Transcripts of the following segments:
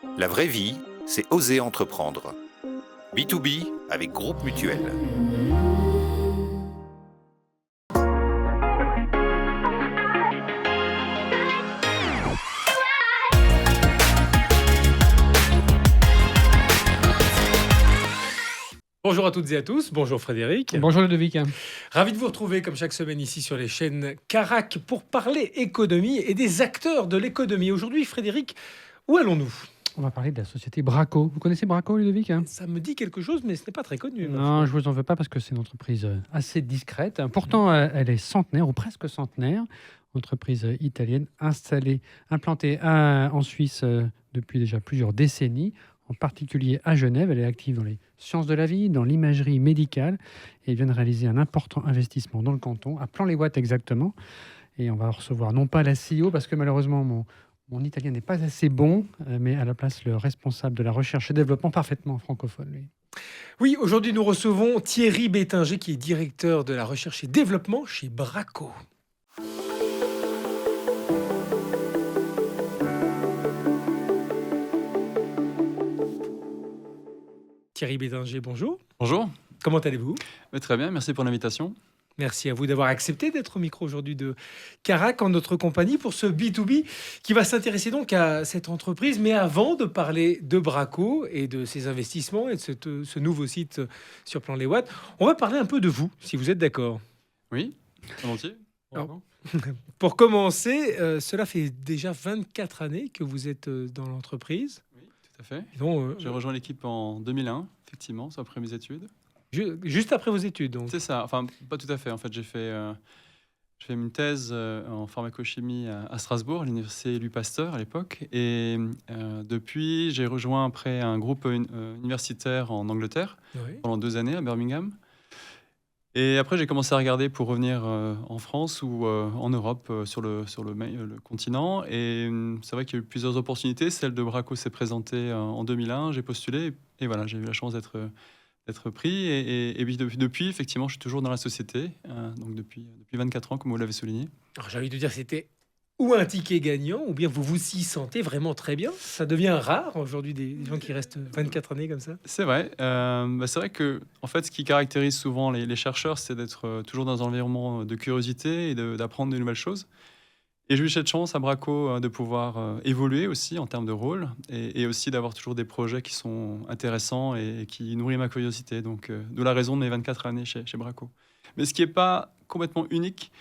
La vraie vie, c'est oser entreprendre. B2B avec Groupe Mutuel. Bonjour à toutes et à tous, bonjour Frédéric. Bonjour Ludovic. Ravi de vous retrouver comme chaque semaine ici sur les chaînes Carac pour parler économie et des acteurs de l'économie. Aujourd'hui Frédéric, où allons-nous? On va parler de la société Braco. Vous connaissez Braco, Ludovic? Ça me dit quelque chose mais ce n'est pas très connu. Non, je vous en veux pas parce que c'est une entreprise assez discrète. Pourtant, elle est centenaire ou presque centenaire. Entreprise italienne implantée en Suisse depuis déjà plusieurs décennies, en particulier à Genève. Elle est active dans les sciences de la vie, dans l'imagerie médicale et vient de réaliser un important investissement dans le canton, à Plan-les-Ouates exactement. Et on va recevoir non pas la CEO parce que malheureusement mon italien n'est pas assez bon, mais à la place le responsable de la recherche et développement parfaitement francophone, lui. Oui, aujourd'hui nous recevons Thierry Bétinger qui est directeur de la recherche et développement chez Braco. Thierry Bétinger, bonjour. Bonjour. Comment allez-vous? Très bien, merci pour l'invitation. Merci à vous d'avoir accepté d'être au micro aujourd'hui de Carac en notre compagnie pour ce B2B qui va s'intéresser donc à cette entreprise. Mais avant de parler de Braco et de ses investissements et de ce nouveau site sur Plan-les-Ouates, on va parler un peu de vous, si vous êtes d'accord. Oui, volontiers. Alors, pour commencer, cela fait déjà 24 années que vous êtes dans l'entreprise. Oui, tout à fait. Donc, J'ai rejoint l'équipe en 2001, effectivement, c'est après mes études. juste après vos études, donc. C'est ça, enfin, pas tout à fait. En fait, j'ai fait une thèse en pharmacochimie à Strasbourg, à l'université Louis Pasteur à l'époque. Et depuis, j'ai rejoint après un groupe universitaire en Angleterre Oui. pendant 2 années à Birmingham. Et après, j'ai commencé à regarder pour revenir en France ou en Europe sur le continent. Et c'est vrai qu'il y a eu plusieurs opportunités. Celle de Braco s'est présentée en 2001. J'ai postulé et voilà, j'ai eu la chance d'être pris. Et puis depuis, effectivement, je suis toujours dans la société. Donc depuis 24 ans, comme vous l'avez souligné. Alors j'ai envie de dire c'était ou un ticket gagnant, ou bien vous vous y sentez vraiment très bien. Ça devient rare aujourd'hui des gens qui restent 24 années comme ça. C'est vrai. C'est vrai que, en fait, ce qui caractérise souvent les chercheurs, c'est d'être toujours dans un environnement de curiosité et d'apprendre de nouvelles choses. Et j'ai eu cette chance à Braco de pouvoir évoluer aussi en termes de rôle et aussi d'avoir toujours des projets qui sont intéressants et qui nourrissent ma curiosité. Donc, d'où la raison de mes 24 années chez Braco. Mais ce qui n'est pas complètement unique,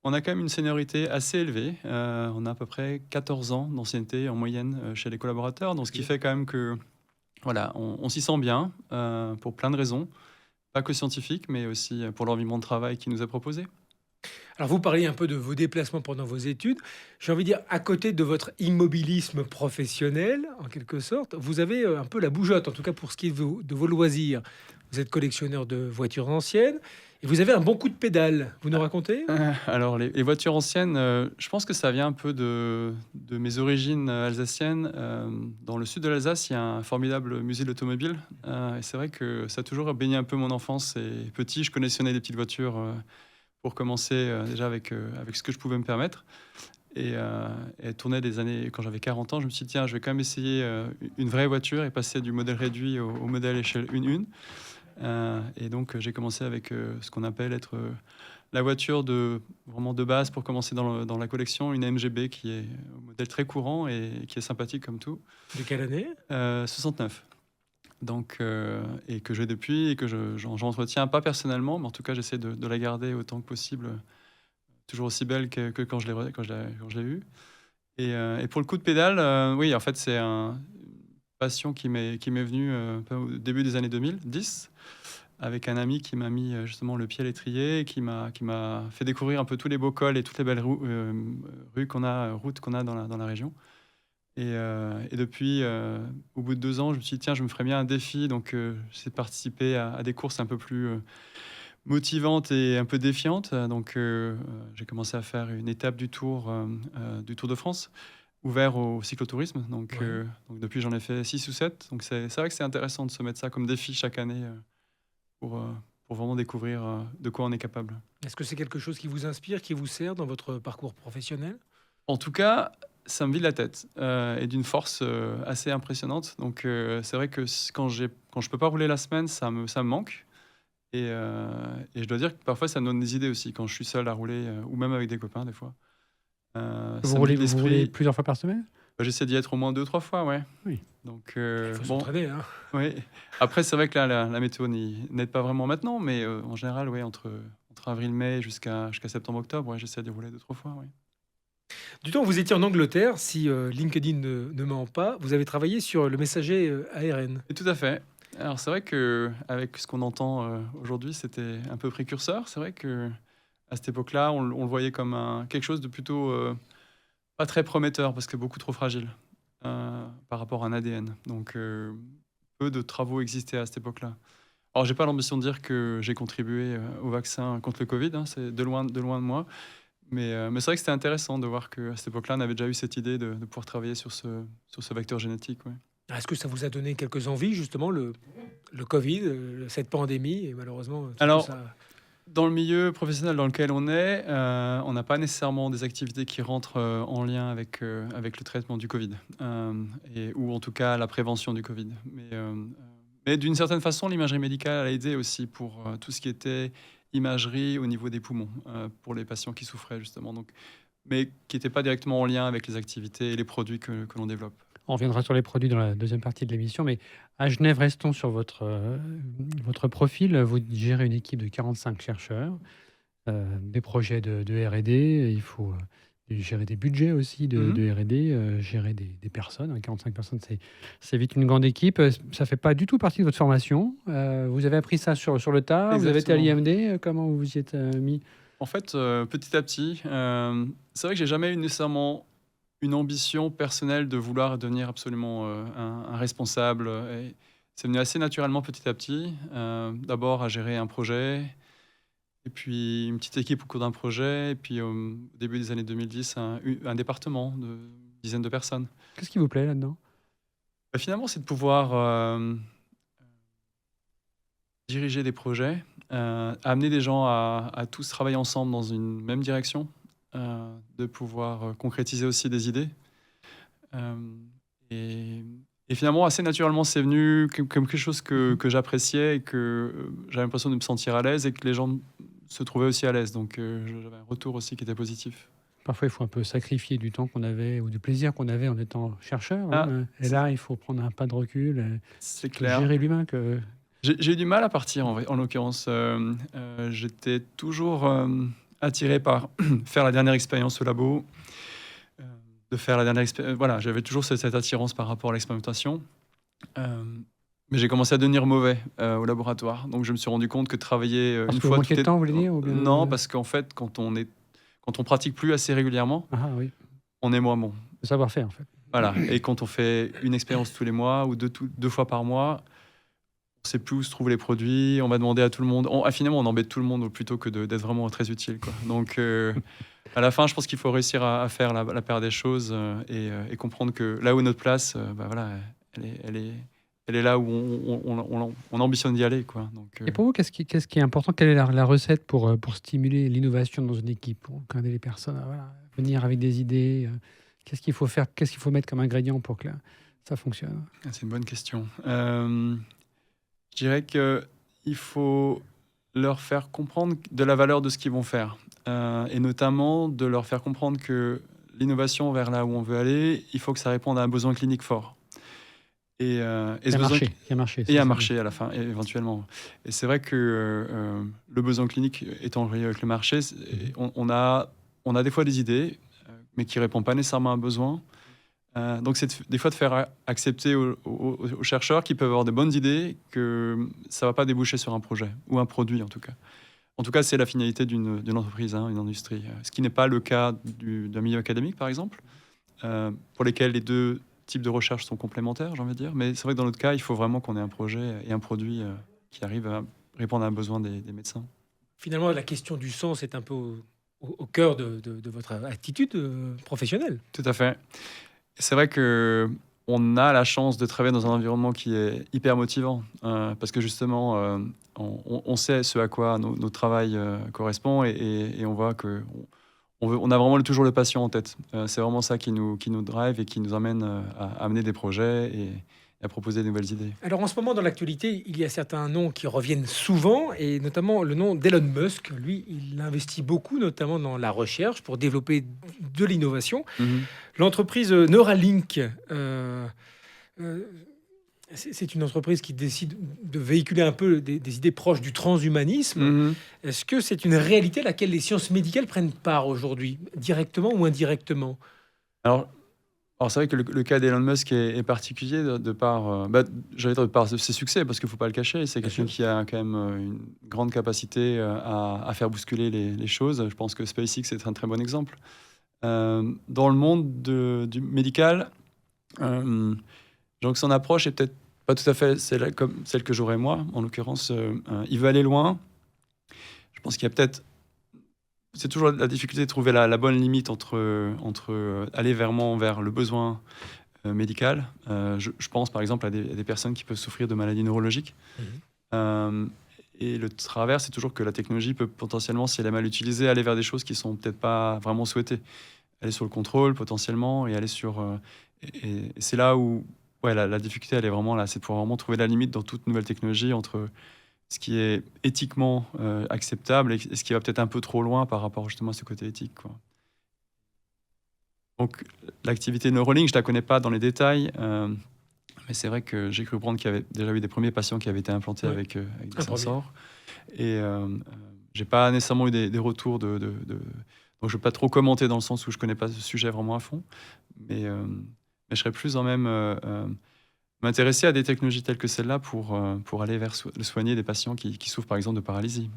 on a quand même une seniorité assez élevée. On a à peu près 14 ans d'ancienneté en moyenne chez les collaborateurs. Donc, ce qui fait quand même que, voilà, on s'y sent bien pour plein de raisons. Pas que scientifiques, mais aussi pour l'environnement de travail qui nous est proposé. Alors vous parliez un peu de vos déplacements pendant vos études. J'ai envie de dire, à côté de votre immobilisme professionnel, en quelque sorte, vous avez un peu la bougeotte, en tout cas pour ce qui est de vos loisirs. Vous êtes collectionneur de voitures anciennes et vous avez un bon coup de pédale. Vous nous racontez? Alors, les voitures anciennes, je pense que ça vient un peu de mes origines alsaciennes. Dans le sud de l'Alsace, il y a un formidable musée de l'automobile. Et c'est vrai que ça a toujours baigné un peu mon enfance. Et petit, je collectionnais des petites voitures pour commencer déjà avec ce que je pouvais me permettre. Et tournait des années, quand j'avais 40 ans, je me suis dit, tiens, je vais quand même essayer une vraie voiture et passer du modèle réduit au modèle échelle 1-1. Et donc, j'ai commencé avec ce qu'on appelle être la voiture vraiment de base pour commencer dans la collection, une MGB qui est un modèle très courant et qui est sympathique comme tout. De quelle année? 69. Donc, et que j'ai depuis et que j'entretiens pas personnellement, mais en tout cas, j'essaie de la garder autant que possible, toujours aussi belle que quand je l'ai eue. Et pour le coup de pédale, oui, en fait, c'est une passion qui m'est venue un peu au début des années 2010, avec un ami qui m'a mis justement le pied à l'étrier, qui m'a fait découvrir un peu tous les beaux cols et toutes les belles routes qu'on a dans la région. Et depuis, au bout de 2 ans, je me suis dit, tiens, je me ferais bien un défi. Donc, j'essaie de participer à des courses un peu plus motivantes et un peu défiantes. Donc, j'ai commencé à faire une étape du Tour de France, ouvert au cyclotourisme. Donc, Ouais. donc depuis, j'en ai fait 6 ou 7. Donc, c'est vrai que c'est intéressant de se mettre ça comme défi chaque année pour vraiment découvrir de quoi on est capable. Est-ce que c'est quelque chose qui vous inspire, qui vous sert dans votre parcours professionnel? En tout cas, ça me vide la tête et d'une force assez impressionnante. Donc, c'est vrai que quand je ne peux pas rouler la semaine, ça me manque. Et je dois dire que parfois, ça me donne des idées aussi quand je suis seul à rouler ou même avec des copains des fois. Vous Ça me roulez, vide vous roulez l'esprit. plusieurs fois par semaine? J'essaie d'y être au moins 2-3 fois, ouais. Oui. Donc, Il faut bon, s'entraîner, hein. oui. Après, c'est vrai que là, la météo n'aide pas vraiment maintenant, mais en général, ouais, entre avril-mai jusqu'à septembre-octobre, ouais, j'essaie de rouler 2-3 fois, ouais. Du temps où vous étiez en Angleterre, si LinkedIn ne ment pas, vous avez travaillé sur le messager ARN. Et tout à fait. Alors, c'est vrai que avec ce qu'on entend aujourd'hui, c'était un peu précurseur. C'est vrai que à cette époque-là, on le voyait comme quelque chose de plutôt pas très prometteur parce que beaucoup trop fragile par rapport à un ADN. Donc, peu de travaux existaient à cette époque-là. Alors, j'ai pas l'ambition de dire que j'ai contribué au vaccin contre le Covid, hein, c'est de loin de moi. Mais c'est vrai que c'était intéressant de voir qu'à cette époque-là, on avait déjà eu cette idée de pouvoir travailler sur ce vecteur génétique. Ouais. Est-ce que ça vous a donné quelques envies, justement, le Covid, cette pandémie, et malheureusement, tout Alors, ça... dans le milieu professionnel dans lequel on est, on n'a pas nécessairement des activités qui rentrent en lien avec le traitement du Covid, ou en tout cas la prévention du Covid. Mais d'une certaine façon, l'imagerie médicale a aidé aussi pour tout ce qui était imagerie au niveau des poumons, pour les patients qui souffraient justement, donc, mais qui n'étaient pas directement en lien avec les activités et les produits que l'on développe. On reviendra sur les produits dans la deuxième partie de l'émission, mais à Genève, restons sur votre profil. Vous gérez une équipe de 45 chercheurs, des projets de R&D, il faut gérer des budgets aussi de R&D, gérer des personnes. 45 personnes, c'est vite une grande équipe. Ça ne fait pas du tout partie de votre formation. Vous avez appris ça sur le tas. Vous avez été à Exactement. l'IMD. Comment vous vous y êtes mis? En fait, petit à petit, c'est vrai que j'ai jamais eu nécessairement une ambition personnelle de vouloir devenir absolument un responsable. Et c'est venu assez naturellement petit à petit. D'abord à gérer un projet, et puis une petite équipe au cours d'un projet, et puis au début des années 2010, un département de dizaines de personnes. Qu'est-ce qui vous plaît là-dedans? Finalement, c'est de pouvoir diriger des projets, amener des gens à tous travailler ensemble dans une même direction, de pouvoir concrétiser aussi des idées. Et finalement, assez naturellement, c'est venu comme quelque chose que j'appréciais et que j'avais l'impression de me sentir à l'aise et que les gens se trouvaient aussi à l'aise. Donc j'avais un retour aussi qui était positif. Parfois, il faut un peu sacrifier du temps qu'on avait ou du plaisir qu'on avait en étant chercheur. Ah, Et là, il faut prendre un pas de recul, C'est clair. gérer l'humain. J'ai eu du mal à partir, en l'occurrence. J'étais toujours attiré par faire la dernière expérience au labo, de faire la dernière expérience. Voilà, j'avais toujours cette attirance par rapport à l'expérimentation. Mais j'ai commencé à devenir mauvais au laboratoire. Donc, je me suis rendu compte que travailler Parce une que vous fois... manquez de temps, vous voulez dire, ou bien... Non, parce qu'en fait, quand on pratique plus assez régulièrement, Ah oui, on est moins bon. le savoir-faire, en fait. Voilà. Et quand on fait une expérience tous les mois ou deux fois par mois, on ne sait plus où se trouvent les produits, on va demander à tout le monde. Finalement, on embête tout le monde plutôt que d'être vraiment très utile, quoi. Donc, à la fin, je pense qu'il faut réussir à faire la paire des choses et comprendre que là où est notre place, voilà, elle est là où on ambitionne d'y aller, quoi. Donc, Et pour vous, qu'est-ce qui est important? Quelle est la recette pour stimuler l'innovation dans une équipe, pour garder les personnes à venir avec des idées? Qu'est-ce qu'il faut faire? Qu'est-ce qu'il faut mettre comme ingrédient pour que ça fonctionne? c'est une bonne question. Je dirais qu'il faut leur faire comprendre de la valeur de ce qu'ils vont faire. Et notamment de leur faire comprendre que l'innovation vers là où on veut aller, il faut que ça réponde à un besoin clinique fort. Et Il y a un marché à la fin, éventuellement. Et c'est vrai que le besoin clinique étant relié avec le marché, on a des fois des idées, mais qui ne répondent pas nécessairement à un besoin. Donc, c'est des fois de faire accepter aux chercheurs qui peuvent avoir de bonnes idées que ça ne va pas déboucher sur un projet, ou un produit en tout cas. En tout cas, c'est la finalité d'une entreprise, une industrie. Ce qui n'est pas le cas d'un milieu académique, par exemple, pour lesquels les deux types de recherche sont complémentaires, j'ai envie de dire. Mais c'est vrai que dans notre cas, il faut vraiment qu'on ait un projet et un produit qui arrive à répondre à un besoin des médecins. Finalement, la question du sens est un peu au cœur de votre attitude professionnelle. Tout à fait. C'est vrai que on a la chance de travailler dans un environnement qui est hyper motivant, parce que justement, on sait ce à quoi notre travail correspond, et on voit que on a vraiment toujours le patient en tête. C'est vraiment ça qui nous drive et qui nous amène à amener des projets et à proposer de nouvelles idées. Alors en ce moment, dans l'actualité, il y a certains noms qui reviennent souvent, et notamment le nom d'Elon Musk. Lui, il investit beaucoup, notamment dans la recherche, pour développer de l'innovation. Mhm. L'entreprise Neuralink, c'est une entreprise qui décide de véhiculer un peu des idées proches du transhumanisme. Mhm. Est-ce que c'est une réalité à laquelle les sciences médicales prennent part aujourd'hui, directement ou indirectement? Alors c'est vrai que le cas d'Elon Musk est particulier de par, j'allais dire de par ses succès, parce qu'il ne faut pas le cacher. C'est Bien quelqu'un sûr. qui a quand même une grande capacité à faire bousculer les choses. Je pense que SpaceX est un très bon exemple. Dans le monde du médical, donc son approche est peut-être pas tout à fait comme celle que j'aurais moi. En l'occurrence, il veut aller loin. Je pense qu'il y a peut-être... C'est toujours la difficulté de trouver la bonne limite entre aller vraiment vers le besoin médical. Je pense par exemple à des personnes qui peuvent souffrir de maladies neurologiques. Mhm. Et le travers, c'est toujours que la technologie peut potentiellement, si elle est mal utilisée, aller vers des choses qui sont peut-être pas vraiment souhaitées. Aller sur le contrôle potentiellement et aller sur... et c'est là où la difficulté, elle est vraiment là. C'est de pouvoir vraiment trouver la limite dans toute nouvelle technologie entre ce qui est éthiquement acceptable et ce qui va peut-être un peu trop loin par rapport justement à ce côté éthique, quoi. Donc l'activité Neuralink, je ne la connais pas dans les détails, mais c'est vrai que j'ai cru comprendre qu'il y avait déjà eu des premiers patients qui avaient été implantés Ouais. avec des Un premier. sensors. Et j'ai pas nécessairement eu des retours donc je ne vais pas trop commenter dans le sens où je ne connais pas ce sujet vraiment à fond, mais je serais plus en même m'intéresser à des technologies telles que celle-là pour aller vers soigner des patients qui souffrent par exemple de paralysie.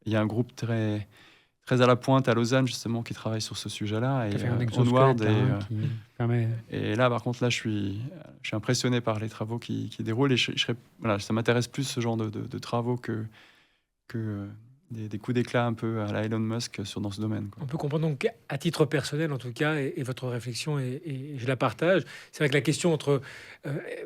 Il y a un groupe très, très à la pointe à Lausanne justement qui travaille sur ce sujet-là. Qui a fait un Onward, exosquelette là, qui permet... et là par contre là je suis impressionné par les travaux qui déroulent et ça m'intéresse plus ce genre de travaux que des coups d'éclat un peu à la Elon Musk dans ce domaine, quoi. On peut comprendre donc à titre personnel en tout cas, et votre réflexion, et je la partage. C'est vrai que la question entre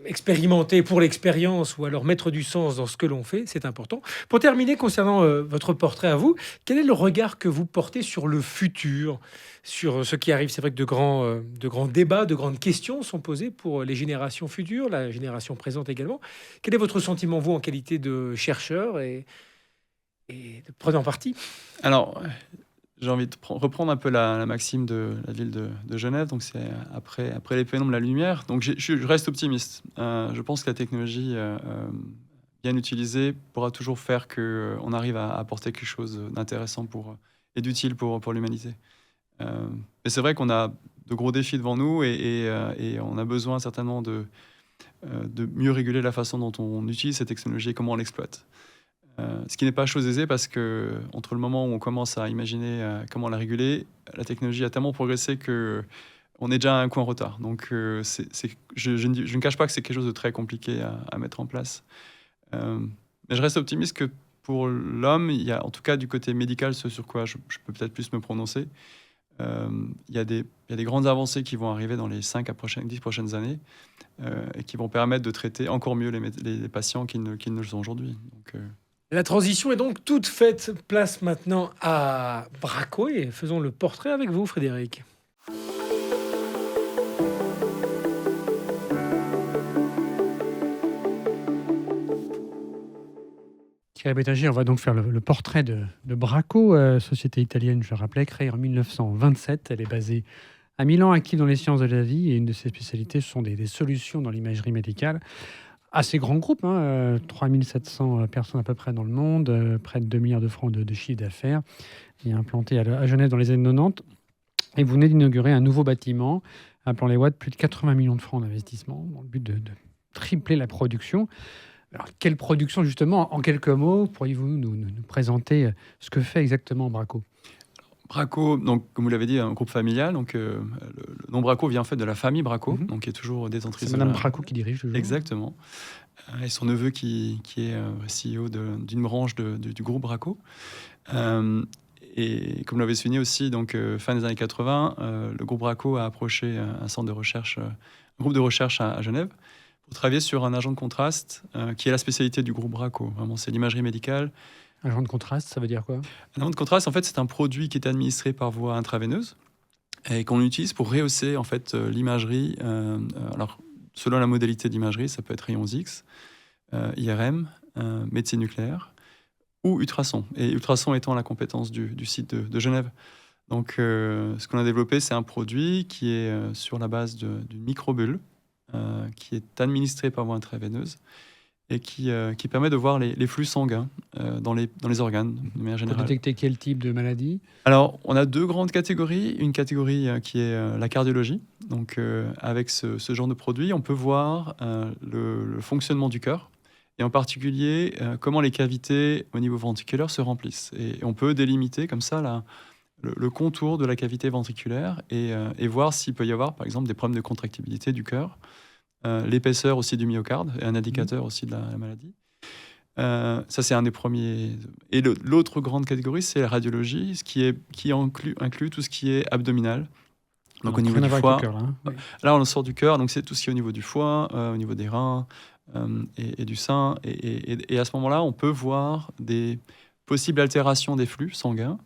expérimenter pour l'expérience ou alors mettre du sens dans ce que l'on fait, c'est important. Pour terminer, concernant votre portrait à vous, quel est le regard que vous portez sur le futur, sur ce qui arrive? C'est vrai que de grands débats, de grandes questions sont posées pour les générations futures, la génération présente également. Quel est votre sentiment, vous, en qualité de chercheur et de prenant parti? Alors, j'ai envie de reprendre un peu la maxime de la ville de Genève. Donc, c'est après les pénombres, la lumière. Donc, je reste optimiste. Je pense que la technologie, bien utilisée, pourra toujours faire qu'on arrive à apporter quelque chose d'intéressant et d'utile pour l'humanité. Mais c'est vrai qu'on a de gros défis devant nous et on a besoin certainement de mieux réguler la façon dont on utilise cette technologie et comment on l'exploite. Ce qui n'est pas chose aisée parce que entre le moment où on commence à imaginer comment la réguler, la technologie a tellement progressé que on est déjà un coup en retard. Donc je ne cache pas que c'est quelque chose de très compliqué à mettre en place. Mais je reste optimiste que pour l'homme, il y a en tout cas du côté médical, ce sur quoi je peux peut-être plus me prononcer. Il y a des grandes avancées qui vont arriver dans les 10 prochaines années et qui vont permettre de traiter encore mieux les patients qui ne le sont aujourd'hui. Donc, La transition est donc toute faite. Place maintenant à Braco et faisons le portrait avec vous, Frédéric. Thierry Bétager, on va donc faire le portrait de Braco, société italienne, je le rappelais, créée en 1927. Elle est basée à Milan, active dans les sciences de la vie, et une de ses spécialités sont des solutions dans l'imagerie médicale. Assez grand groupe, 3700 personnes à peu près dans le monde, près de 2 milliards de francs de chiffre d'affaires, et implanté à Genève dans les années 90. Et vous venez d'inaugurer un nouveau bâtiment, à Plan-les-Ouates, plus de 80 millions de francs d'investissement, dans le but de tripler la production. Alors, quelle production, justement, en quelques mots, pourriez-vous nous présenter ce que fait exactement Braco? Braco, donc, comme vous l'avez dit, un groupe familial. Donc, le nom Braco vient en fait de la famille Braco, donc qui est toujours détentrice. C'est Madame Braco qui dirige toujours. Exactement. Et son neveu qui est CEO d'une branche du groupe Braco. Et comme vous l'avez souligné aussi, donc, fin des années 80, le groupe Braco a approché un centre de recherche, un groupe de recherche à Genève, pour travailler sur un agent de contraste qui est la spécialité du groupe Braco. Vraiment, c'est l'imagerie médicale Agent de contraste, ça veut dire quoi? Un agent de contraste, en fait, c'est un produit qui est administré par voie intraveineuse et qu'on utilise pour rehausser en fait l'imagerie. Alors, selon la modalité d'imagerie, ça peut être rayons X, IRM, médecine nucléaire ou ultrasons. Et ultrasons étant la compétence du site de Genève. Donc, ce qu'on a développé, c'est un produit qui est sur la base d'une microbulle qui est administrée par voie intraveineuse et qui permet de voir les flux sanguins dans les organes, de manière Pour générale. détecter quel type de maladie? Alors, on a deux grandes catégories. Une catégorie qui est la cardiologie. Donc, avec ce genre de produit, on peut voir le fonctionnement du cœur et en particulier comment les cavités au niveau ventriculaire se remplissent. Et on peut délimiter comme ça le contour de la cavité ventriculaire et voir s'il peut y avoir, par exemple, des problèmes de contractibilité du cœur, l'épaisseur aussi du myocarde est un indicateur aussi de la maladie. Ça, c'est un des premiers. Et l'autre grande catégorie, c'est la radiologie, qui inclut tout ce qui est abdominal. Donc, au niveau du foie. Cœur, là, hein. Oui. Là, on sort du cœur, donc c'est tout ce qui est au niveau du foie, au niveau des reins et du sein. Et à ce moment-là, on peut voir des possibles altérations des flux sanguins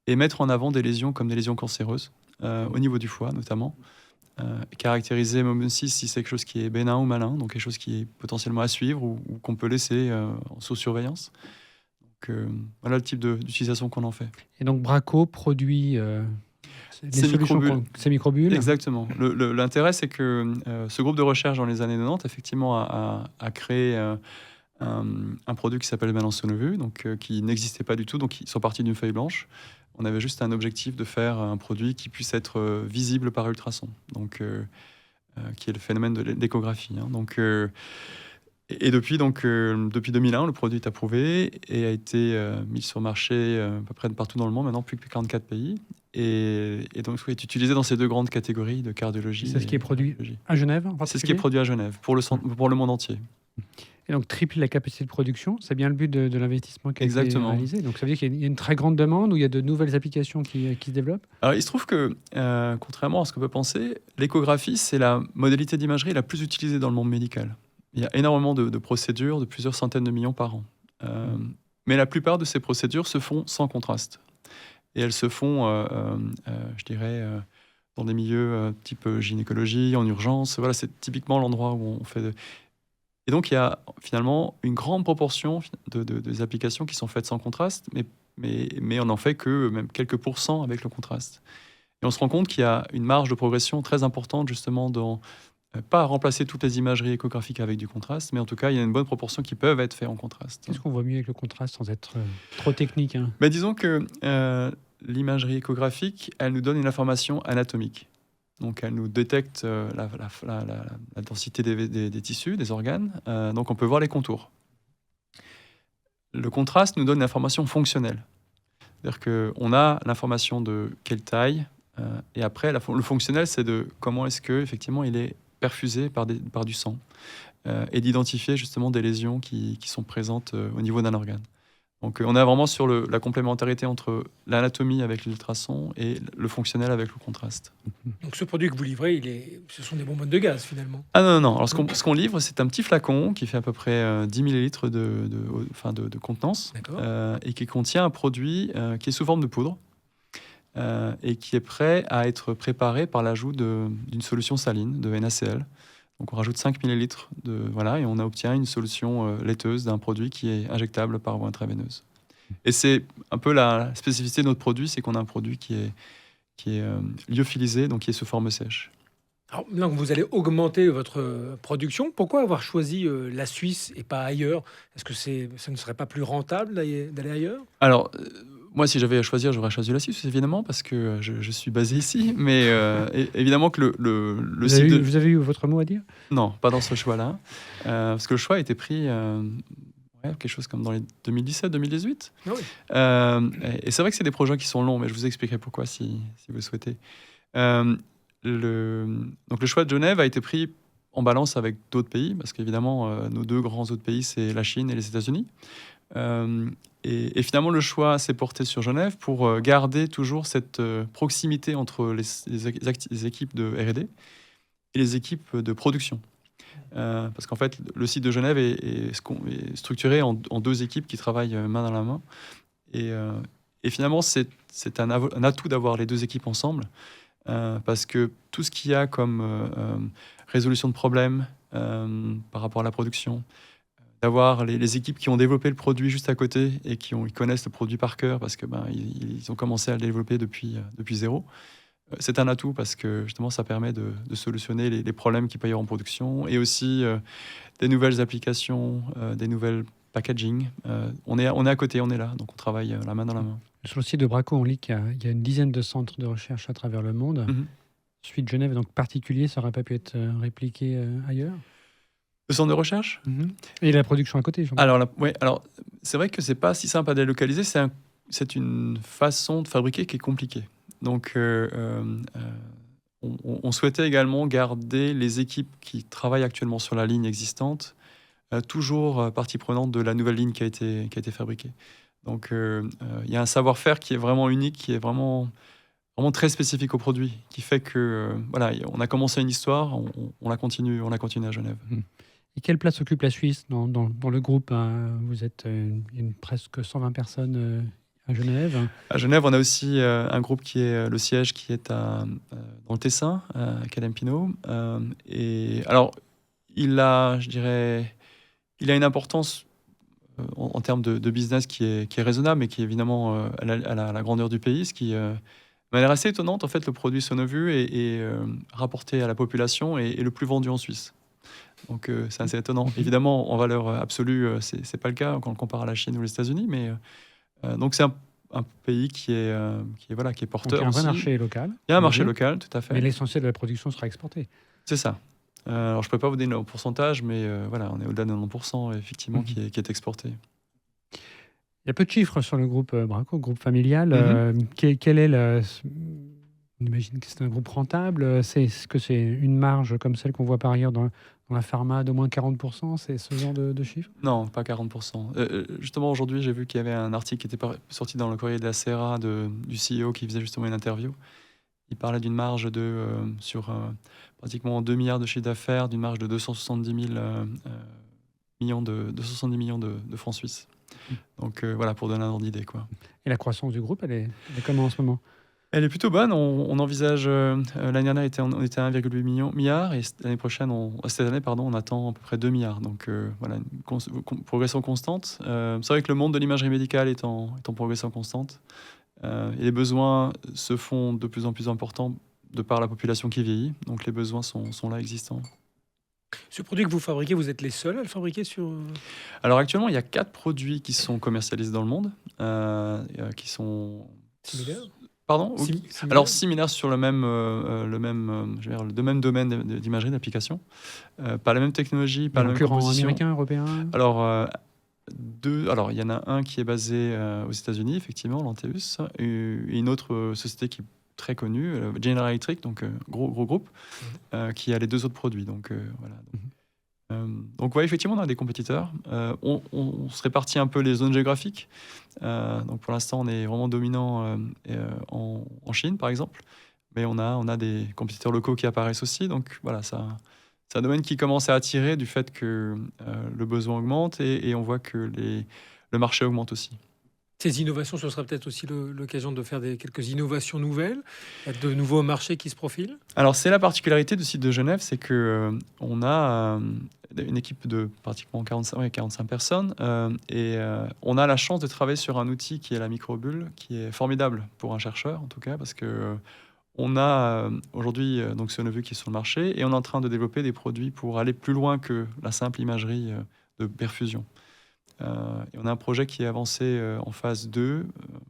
et mettre en avant des lésions comme des lésions cancéreuses, au niveau du foie notamment. Caractériser même si c'est quelque chose qui est bénin ou malin, donc quelque chose qui est potentiellement à suivre ou qu'on peut laisser sous surveillance. Donc, voilà le type d'utilisation qu'on en fait. Et donc Bracco produit Ces microbules. Ces microbules. Exactement. L'intérêt, c'est que ce groupe de recherche dans les années 90, effectivement, a créé un produit qui s'appelle maintenant Sonovu, donc qui n'existait pas du tout, donc ils sont partis d'une feuille blanche. On avait juste un objectif de faire un produit qui puisse être visible par ultrason, donc qui est le phénomène de l'échographie. Hein. Donc, et depuis 2001, le produit est approuvé et a été mis sur le marché à peu près partout dans le monde, maintenant plus que 44 pays. Et donc, il est utilisé dans ces deux grandes catégories de cardiologie. C'est ce qui est produit radiologie. à Genève, en C'est ce qui est produit à Genève, pour le monde entier. Et donc, tripler la capacité de production, c'est bien le but de l'investissement qui a été Exactement. réalisé. Donc, ça veut dire qu'il y a une très grande demande, où il y a de nouvelles applications qui se développent. Alors, il se trouve que, contrairement à ce qu'on peut penser, l'échographie, c'est la modalité d'imagerie la plus utilisée dans le monde médical. Il y a énormément de procédures, de plusieurs centaines de millions par an. Mais la plupart de ces procédures se font sans contraste. Et elles se font, je dirais, dans des milieux type gynécologie, en urgence. Voilà, c'est typiquement l'endroit où on fait... Et donc, il y a finalement une grande proportion des applications qui sont faites sans contraste, mais on n'en fait que même quelques pourcents avec le contraste. Et on se rend compte qu'il y a une marge de progression très importante, justement, dans pas à remplacer toutes les imageries échographiques avec du contraste, mais en tout cas, il y a une bonne proportion qui peuvent être faites en contraste. Qu'est-ce qu'on voit mieux avec le contraste sans être trop technique, hein? Mais disons que l'imagerie échographique, elle nous donne une information anatomique. Donc, elle nous détecte la densité des tissus, des organes. Donc, on peut voir les contours. Le contraste nous donne une information fonctionnelle. C'est-à-dire qu'on a l'information de quelle taille. Et après, le fonctionnel, c'est de comment est-ce qu'effectivement, il est perfusé par du sang. Et d'identifier justement des lésions qui sont présentes au niveau d'un organe. Donc, on est vraiment sur la complémentarité entre l'anatomie avec l'ultrason et le fonctionnel avec le contraste. Donc ce produit que vous livrez, ce sont des bonbonnes de gaz finalement. Ah non. Alors, ce qu'on livre, c'est un petit flacon qui fait à peu près 10 millilitres de contenance et qui contient un produit qui est sous forme de poudre et qui est prêt à être préparé par l'ajout d'une solution saline, de NaCl. Donc, on rajoute 5 millilitres et on obtient une solution laiteuse d'un produit qui est injectable par voie intraveineuse. Et c'est un peu la spécificité de notre produit, c'est qu'on a un produit qui est lyophilisé, donc qui est sous forme sèche. Alors, là, vous allez augmenter votre production. Pourquoi avoir choisi la Suisse et pas ailleurs? Est-ce que ça ne serait pas plus rentable d'aller ailleurs? Alors, moi, si j'avais à choisir, j'aurais choisi la Suisse, évidemment, parce que je suis basé ici. Mais évidemment que le site... Vous avez eu votre mot à dire? Non, pas dans ce choix-là. Parce que le choix a été pris quelque chose comme dans les 2017-2018. Ah oui. Et c'est vrai que c'est des projets qui sont longs, mais je vous expliquerai pourquoi si vous souhaitez. Donc le choix de Genève a été pris en balance avec d'autres pays, parce qu'évidemment, nos deux grands autres pays, c'est la Chine et les États-Unis. Et finalement, le choix s'est porté sur Genève pour garder toujours cette proximité entre les équipes de R&D et les équipes de production. parce qu'en fait, le site de Genève est structuré en 2 équipes qui travaillent main dans la main. Et finalement, c'est un atout d'avoir les 2 équipes ensemble, parce que tout ce qu'il y a comme résolution de problèmes par rapport à la production, d'avoir les équipes qui ont développé le produit juste à côté et ils connaissent le produit par cœur parce que ils ont commencé à le développer depuis zéro. C'est un atout parce que justement ça permet de solutionner les problèmes qu'il peut y avoir en production et aussi des nouvelles applications, des nouvelles packaging. On est à côté, on est là, donc on travaille la main dans la main. Sur le site de Bracco, on lit qu'il y a une dizaine de centres de recherche à travers le monde. Celui de Genève est donc particulier, ça n'aurait pas pu être répliqué ailleurs. Le centre de recherche Et la production à côté, alors c'est vrai que c'est pas si simple à délocaliser, c'est une façon de fabriquer qui est compliquée. Donc on souhaitait également garder les équipes qui travaillent actuellement sur la ligne existante toujours partie prenante de la nouvelle ligne qui a été fabriquée. Donc il y a un savoir-faire qui est vraiment unique, qui est vraiment très spécifique au produit, qui fait que on a commencé une histoire, on la continue à Genève. Et quelle place occupe la Suisse dans le groupe? Vous êtes presque 120 personnes à Genève. À Genève, on a aussi un groupe qui est le siège qui est dans le Tessin, à Cadempino. Et alors, il a une importance en termes de business qui est raisonnable, mais qui est évidemment à la grandeur du pays, ce qui m'a l'air assez étonnante. En fait, le produit Sonovu est rapporté à la population et le plus vendu en Suisse. Donc c'est assez étonnant. Évidemment, en valeur absolue, c'est pas le cas quand on compare à la Chine ou les États-Unis, mais donc c'est un pays qui est porteur. Donc il y a un vrai aussi. marché local. Il y a un marché local, tout à fait. Mais l'essentiel de la production sera exporté. C'est ça. Alors je peux pas vous donner le pourcentage, mais on est au-delà de 90% effectivement qui est exporté. Il y a peu de chiffres sur le groupe Bracco, groupe familial. Quel est on imagine que c'est un groupe rentable. Est-ce que c'est une marge comme celle qu'on voit par ailleurs dans la pharma d'au moins 40%? C'est ce genre de chiffre? Non, pas 40%. Justement, aujourd'hui, j'ai vu qu'il y avait un article qui était sorti dans le courrier de la CERA du CEO qui faisait justement une interview. Il parlait d'une marge sur pratiquement 2 milliards de chiffre d'affaires, d'une marge de 270 millions de francs suisses. Donc voilà, pour donner un ordre d'idée, quoi. Et la croissance du groupe, elle est comment en ce moment? Elle est plutôt bonne. On envisage, l'année dernière, on était à 1,8 milliard et l'année prochaine, cette année, on attend à peu près 2 milliards. Donc voilà, une progression constante. C'est vrai que le monde de l'imagerie médicale est en progression constante. Et les besoins se font de plus en plus importants de par la population qui vieillit. Donc les besoins sont là, existants. Ce produit que vous fabriquez, vous êtes les seuls à le fabriquer sur... Alors actuellement, il y a 4 produits qui sont commercialisés dans le monde, qui sont... Similaires? Pardon? Similaires. Alors similaires sur le même domaine d'imagerie, d'application. Pas la même technologie, pas la même concurrent composition. américain, européen? Alors, il y en a un qui est basé aux États-Unis, effectivement, Lantheus, et une autre société qui est très connue, General Electric, donc gros groupe, qui a les 2 autres produits. Donc voilà. Donc ouais, effectivement, on a des compétiteurs. On se répartit un peu les zones géographiques. Donc pour l'instant, on est vraiment dominant en Chine, par exemple. Mais on a des compétiteurs locaux qui apparaissent aussi. Donc voilà, c'est un domaine qui commence à attirer du fait que le besoin augmente et on voit que le marché augmente aussi. Ces innovations, ce sera peut-être aussi l'occasion de faire quelques innovations nouvelles. Il y a de nouveaux marchés qui se profilent. Alors, c'est la particularité du site de Genève, c'est que on a une équipe de pratiquement 45 personnes et on a la chance de travailler sur un outil qui est la microbulle, qui est formidable pour un chercheur, en tout cas, parce que on a aujourd'hui donc Sonovu qui est sur le marché et on est en train de développer des produits pour aller plus loin que la simple imagerie de perfusion. Et on a un projet qui est avancé en phase 2.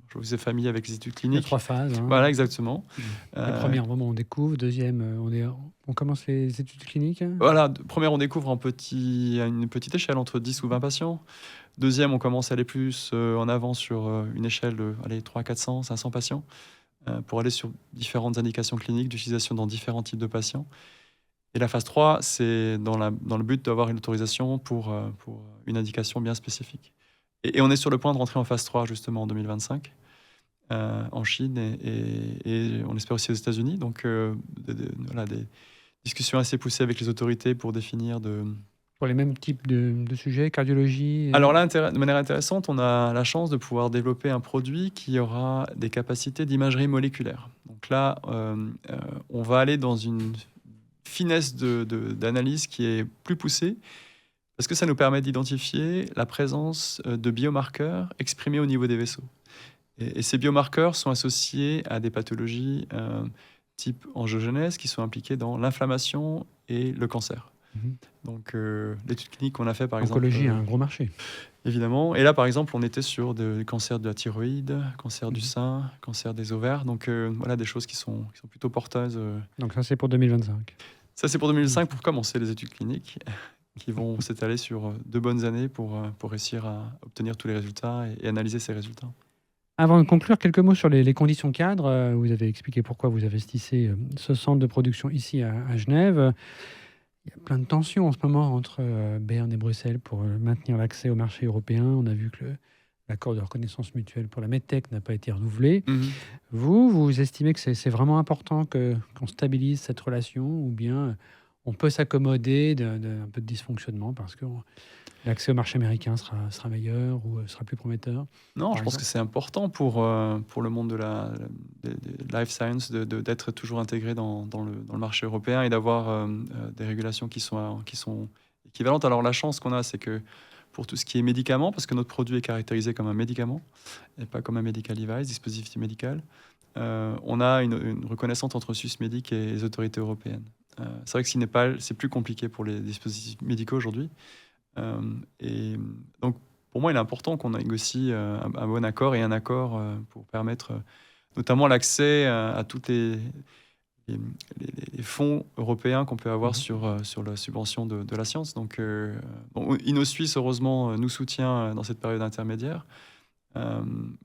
Je vous ai familier avec les études cliniques. Il y a 3 phases. Voilà, exactement. La première, vraiment, on découvre. Deuxième, on commence les études cliniques. Voilà, première, on découvre à une petite échelle, entre 10 ou 20 patients. Deuxième, on commence à aller plus en avant sur une échelle de 300, 400, 500 patients pour aller sur différentes indications cliniques d'utilisation dans différents types de patients. Et la phase 3, c'est dans le but d'avoir une autorisation pour une indication bien spécifique. Et on est sur le point de rentrer en phase 3, justement, en 2025, en Chine et on espère aussi aux États-Unis. Donc, discussions assez poussées avec les autorités pour définir de... Pour les mêmes types de sujets, cardiologie Alors là, de manière intéressante, on a la chance de pouvoir développer un produit qui aura des capacités d'imagerie moléculaire. Donc là, on va aller dans une finesse d'analyse qui est plus poussée, parce que ça nous permet d'identifier la présence de biomarqueurs exprimés au niveau des vaisseaux. Et ces biomarqueurs sont associés à des pathologies type angiogenèse qui sont impliquées dans l'inflammation et le cancer. Donc, l'étude clinique qu'on a fait, par Oncologie exemple... a un gros marché. Évidemment. Et là, par exemple, on était sur des cancers de la thyroïde, cancer du sein, cancer des ovaires. Donc, voilà, des choses qui sont plutôt porteuses. Donc ça, c'est pour 2025. Ça, c'est pour 2005 pour commencer les études cliniques qui vont s'étaler sur 2 bonnes années pour réussir à obtenir tous les résultats et analyser ces résultats. Avant de conclure, quelques mots sur les conditions cadres. Vous avez expliqué pourquoi vous investissez ce centre de production ici à Genève. Il y a plein de tensions en ce moment entre Berne et Bruxelles pour maintenir l'accès au marché européen. On a vu que l'accord de reconnaissance mutuelle pour la medtech n'a pas été renouvelé. Vous estimez que c'est vraiment important qu'on stabilise cette relation, ou bien on peut s'accommoder d'un peu de dysfonctionnement parce que l'accès au marché américain sera meilleur ou sera plus prometteur? Non, je pense que c'est important pour le monde de des life science d'être toujours intégré dans le marché européen et d'avoir des régulations qui sont équivalentes. Alors la chance qu'on a, c'est que pour tout ce qui est médicaments, parce que notre produit est caractérisé comme un médicament et pas comme un medical device, dispositif médical, on a une reconnaissance entre Swissmedic et les autorités européennes. C'est vrai que c'est plus compliqué pour les dispositifs médicaux aujourd'hui. Et donc, pour moi, il est important qu'on négocie un bon accord et un accord pour permettre notamment l'accès à tous les fonds européens qu'on peut avoir sur la subvention de la science. Donc, InnoSuisse, heureusement, nous soutient dans cette période intermédiaire.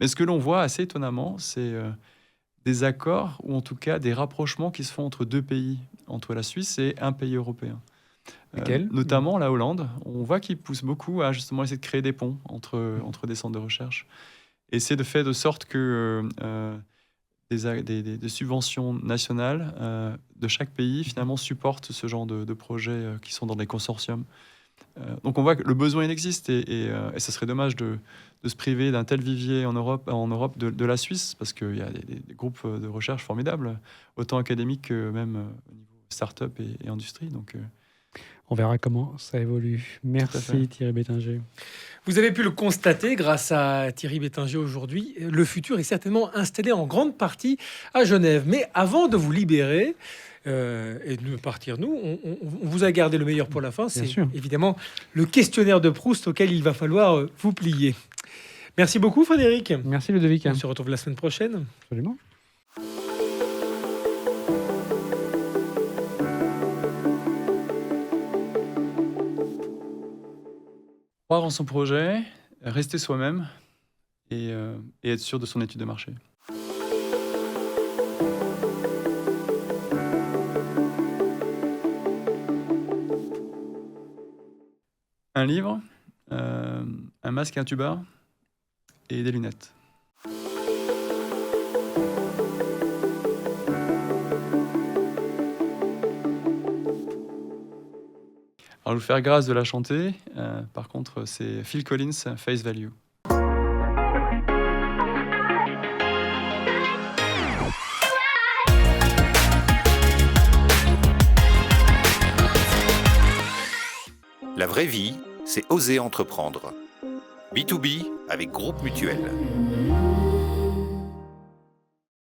Mais ce que l'on voit assez étonnamment, c'est des accords, ou en tout cas des rapprochements qui se font entre 2 pays, entre la Suisse et un pays européen. Notamment la Hollande. On voit qu'ils poussent beaucoup à justement essayer de créer des ponts entre des centres de recherche. Et c'est de fait de sorte que des subventions nationales de chaque pays finalement supportent ce genre de projets qui sont dans des consortiums. Donc on voit que le besoin il existe et ça serait dommage de se priver d'un tel vivier en Europe de la Suisse, parce qu'il y a des groupes de recherche formidables, autant académiques que même au niveau start-up et industrie. Donc, on verra comment ça évolue. Merci Thierry Bettinger. Vous avez pu le constater grâce à Thierry Bettinger aujourd'hui, le futur est certainement installé en grande partie à Genève. Mais avant de vous libérer et de partir, on vous a gardé le meilleur pour la fin. C'est évidemment le questionnaire de Proust auquel il va falloir vous plier. Merci beaucoup Frédéric. Merci Ludovic. On se retrouve la semaine prochaine. Absolument. Croire en son projet, rester soi-même et être sûr de son étude de marché. Un livre, un masque et un tuba et des lunettes. Alors, je vais vous faire grâce de la chanter. Par contre, c'est Phil Collins, Face Value. La vraie vie, c'est oser entreprendre. B2B avec Groupe Mutuel.